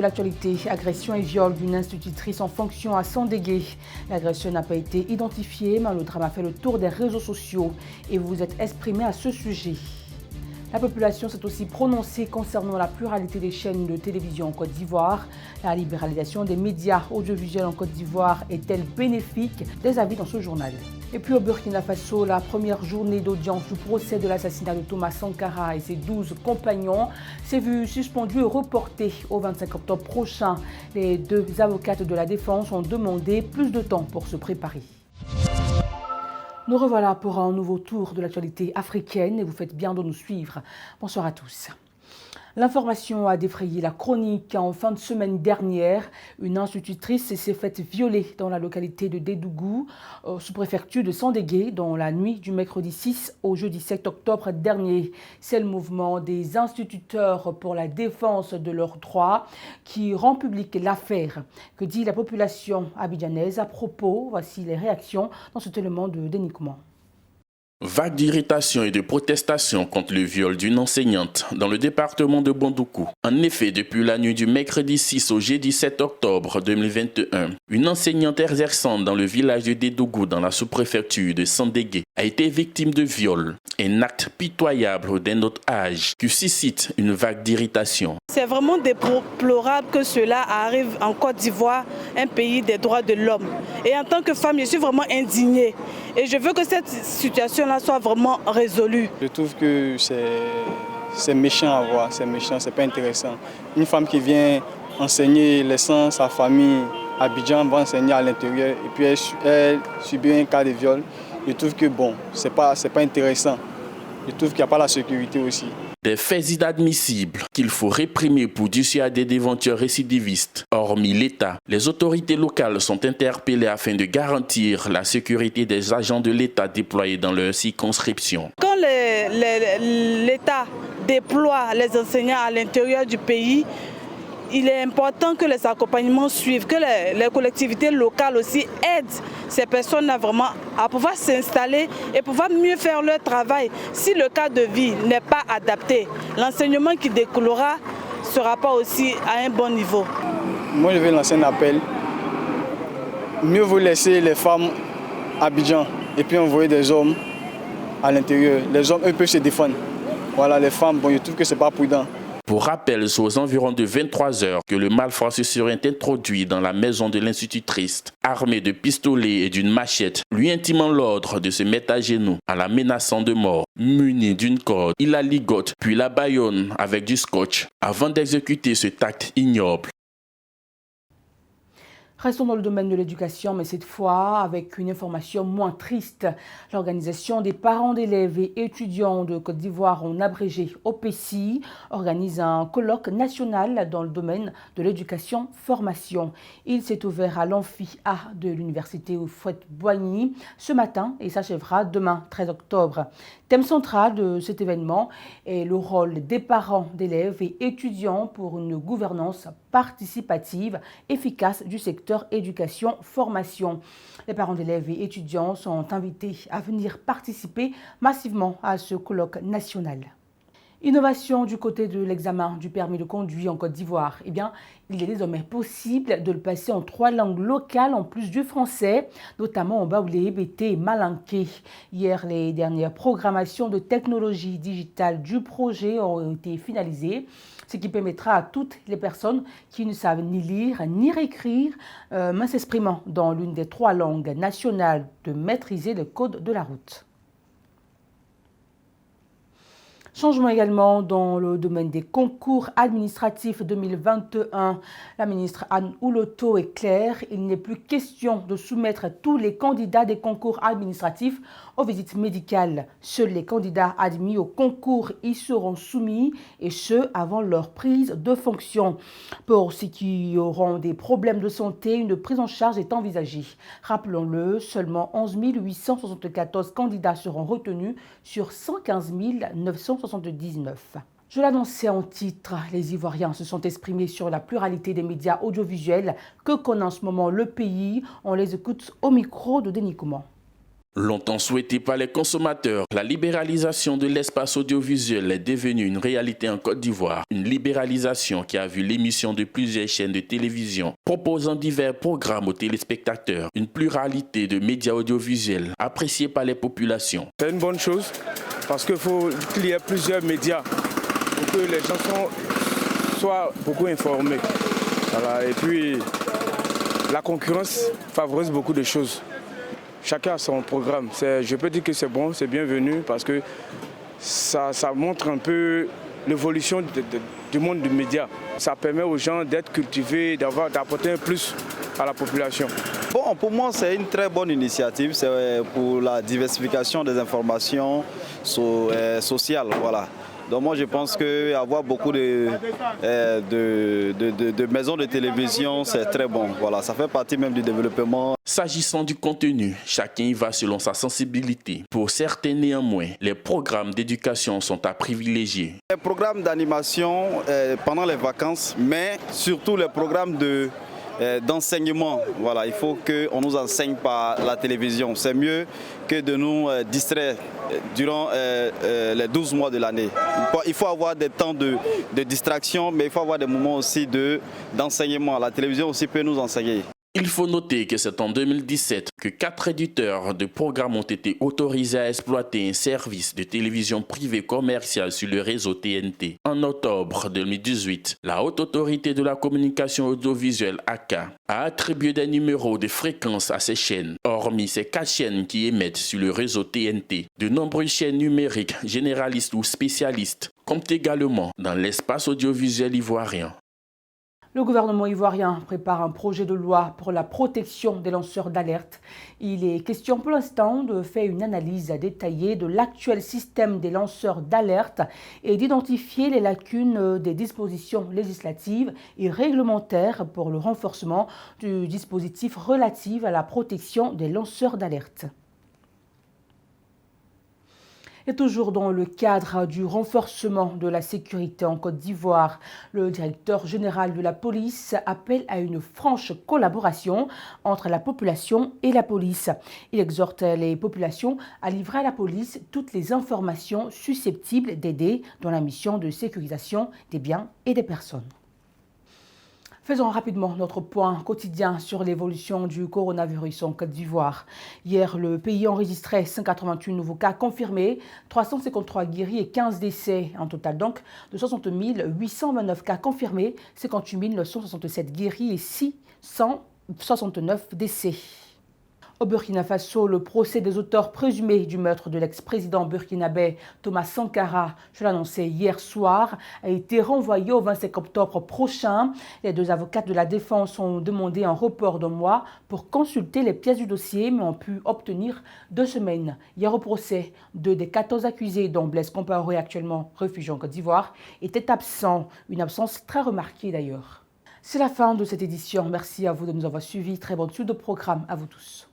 l'actualité, agression et viol d'une institutrice en fonction à Sandégué. L'agression n'a pas été identifiée, mais le drame a fait le tour des réseaux sociaux et vous vous êtes exprimé à ce sujet. La population s'est aussi prononcée concernant la pluralité des chaînes de télévision en Côte d'Ivoire. La libéralisation des médias audiovisuels en Côte d'Ivoire est-elle bénéfique? Des avis dans ce journal. Et puis au Burkina Faso, la première journée d'audience du procès de l'assassinat de Thomas Sankara et ses 12 compagnons s'est vue suspendue et reportée au 25 octobre prochain. Les deux avocates de la défense ont demandé plus de temps pour se préparer. Nous revoilà pour un nouveau tour de l'actualité africaine et vous faites bien de nous suivre. Bonsoir à tous. L'information a défrayé la chronique en fin de semaine dernière. Une institutrice s'est faite violer dans la localité de Dédougou, sous-préfecture de Sandégué, dans la nuit du mercredi 6 au jeudi 7 octobre dernier. C'est le mouvement des instituteurs pour la défense de leurs droits qui rend publique l'affaire. Que dit la population abidjanaise à propos? Voici les réactions dans cet élément de déniquement. Vague d'irritation et de protestation contre le viol d'une enseignante dans le département de Bondoukou. En effet, depuis la nuit du mercredi 6 au jeudi 7 octobre 2021, une enseignante exerçant dans le village de Dédougou dans la sous-préfecture de Sandégué a été victime de viol. Un acte pitoyable d'un autre âge qui suscite une vague d'irritation. C'est vraiment déplorable que cela arrive en Côte d'Ivoire, un pays des droits de l'homme. Et en tant que femme, je suis vraiment indignée. Et je veux que cette situation-là soit vraiment résolue. Je trouve que c'est méchant à voir, c'est méchant, c'est pas intéressant. Une femme qui vient enseigner, laissant sa famille à Abidjan, va enseigner à l'intérieur et puis elle subit un cas de viol. Je trouve que bon, c'est pas intéressant. Je trouve qu'il n'y a pas la sécurité aussi. Des faits inadmissibles qu'il faut réprimer pour dissuader d'éventuels récidivistes. Hormis l'État, les autorités locales sont interpellées afin de garantir la sécurité des agents de l'État déployés dans leur circonscription. Quand l'État déploie les enseignants à l'intérieur du pays, il est important que les accompagnements suivent, que les collectivités locales aussi aident ces personnes vraiment à pouvoir s'installer et pouvoir mieux faire leur travail. Si le cas de vie n'est pas adapté, l'enseignement qui découlera ne sera pas aussi à un bon niveau. Moi, je vais lancer un appel. Mieux vaut laisser les femmes à Abidjan et puis envoyer des hommes à l'intérieur. Les hommes, eux, peuvent se défendre. Voilà, les femmes, bon, je trouve que ce n'est pas prudent. Pour rappel, c'est aux environs de 23 heures que le malfrat se serait introduit dans la maison de l'institutrice, armé de pistolets et d'une machette, lui intimant l'ordre de se mettre à genoux en la menaçant de mort. Muni d'une corde, il la ligote puis la bâillonne avec du scotch avant d'exécuter cet acte ignoble. Restons dans le domaine de l'éducation, mais cette fois avec une information moins triste. L'organisation des parents d'élèves et étudiants de Côte d'Ivoire, en abrégé OPECI, organise un colloque national dans le domaine de l'éducation-formation. Il s'est ouvert à l'amphi A de l'université Houphouët-Boigny ce matin et s'achèvera demain, 13 octobre. Thème central de cet événement est le rôle des parents d'élèves et étudiants pour une gouvernance participative efficace du secteur éducation-formation. Les parents d'élèves et étudiants sont invités à venir participer massivement à ce colloque national. Innovation du côté de l'examen du permis de conduire en Côte d'Ivoire. Eh bien, il est désormais possible de le passer en 3 langues locales en plus du français, notamment en baoulé, bété et malinké. Hier, les dernières programmations de technologie digitale du projet ont été finalisées, ce qui permettra à toutes les personnes qui ne savent ni lire ni réécrire, mais s'exprimant dans l'une des 3 langues nationales, de maîtriser le code de la route. Changement également dans le domaine des concours administratifs 2021. La ministre Anne Ouloto est claire, il n'est plus question de soumettre tous les candidats des concours administratifs aux visites médicales. Seuls les candidats admis au concours y seront soumis et ce, avant leur prise de fonction. Pour ceux qui auront des problèmes de santé, une prise en charge est envisagée. Rappelons-le, seulement 11 874 candidats seront retenus sur 115 979. Je l'annonçais en titre, les Ivoiriens se sont exprimés sur la pluralité des médias audiovisuels que connaît en ce moment le pays. On les écoute au micro de Denis Kouman. Longtemps souhaitée par les consommateurs, la libéralisation de l'espace audiovisuel est devenue une réalité en Côte d'Ivoire. Une libéralisation qui a vu l'émission de plusieurs chaînes de télévision proposant divers programmes aux téléspectateurs. Une pluralité de médias audiovisuels appréciés par les populations. C'est une bonne chose parce qu'il faut qu'il y ait plusieurs médias pour que les gens soient beaucoup informés. Voilà. Et puis, la concurrence favorise beaucoup de choses. Chacun a son programme. Je peux dire que c'est bon, c'est bienvenu parce que ça montre un peu l'évolution du monde du média. Ça permet aux gens d'être cultivés, d'apporter un plus à la population. Bon, pour moi, c'est une très bonne initiative. C'est pour la diversification des informations sociales. Voilà. Donc moi, je pense qu'avoir beaucoup de maisons de télévision, c'est très bon. Voilà, ça fait partie même du développement. S'agissant du contenu, chacun y va selon sa sensibilité. Pour certains néanmoins, les programmes d'éducation sont à privilégier. Les programmes d'animation pendant les vacances, mais surtout les programmes d'enseignement. Voilà, il faut qu'on nous enseigne par la télévision. C'est mieux que de nous distraire durant les 12 mois de l'année. Il faut avoir des temps de distraction, mais il faut avoir des moments aussi d'enseignement. La télévision aussi peut nous enseigner. Il faut noter que c'est en 2017 que 4 éditeurs de programmes ont été autorisés à exploiter un service de télévision privée commerciale sur le réseau TNT. En octobre 2018, la Haute Autorité de la Communication Audiovisuelle ACA a attribué des numéros de fréquence à ces chaînes. Hormis ces 4 chaînes qui émettent sur le réseau TNT, de nombreuses chaînes numériques généralistes ou spécialistes comptent également dans l'espace audiovisuel ivoirien. Le gouvernement ivoirien prépare un projet de loi pour la protection des lanceurs d'alerte. Il est question pour l'instant de faire une analyse détaillée de l'actuel système des lanceurs d'alerte et d'identifier les lacunes des dispositions législatives et réglementaires pour le renforcement du dispositif relatif à la protection des lanceurs d'alerte. Et toujours dans le cadre du renforcement de la sécurité en Côte d'Ivoire, le directeur général de la police appelle à une franche collaboration entre la population et la police. Il exhorte les populations à livrer à la police toutes les informations susceptibles d'aider dans la mission de sécurisation des biens et des personnes. Faisons rapidement notre point quotidien sur l'évolution du coronavirus en Côte d'Ivoire. Hier, le pays enregistrait 188 nouveaux cas confirmés, 353 guéris et 15 décès. En total donc de 60 829 cas confirmés, 58 967 guéris et 669 décès. Au Burkina Faso, le procès des auteurs présumés du meurtre de l'ex-président burkinabé Thomas Sankara, je l'annonçais hier soir, a été renvoyé au 25 octobre prochain. Les 2 avocats de la défense ont demandé un report d'1 mois pour consulter les pièces du dossier, mais ont pu obtenir 2 semaines. Hier au procès, 2 des 14 accusés, dont Blaise Compaoré, actuellement réfugié en Côte d'Ivoire, étaient absents. Une absence très remarquée d'ailleurs. C'est la fin de cette édition. Merci à vous de nous avoir suivis. Très bonne suite de programme à vous tous.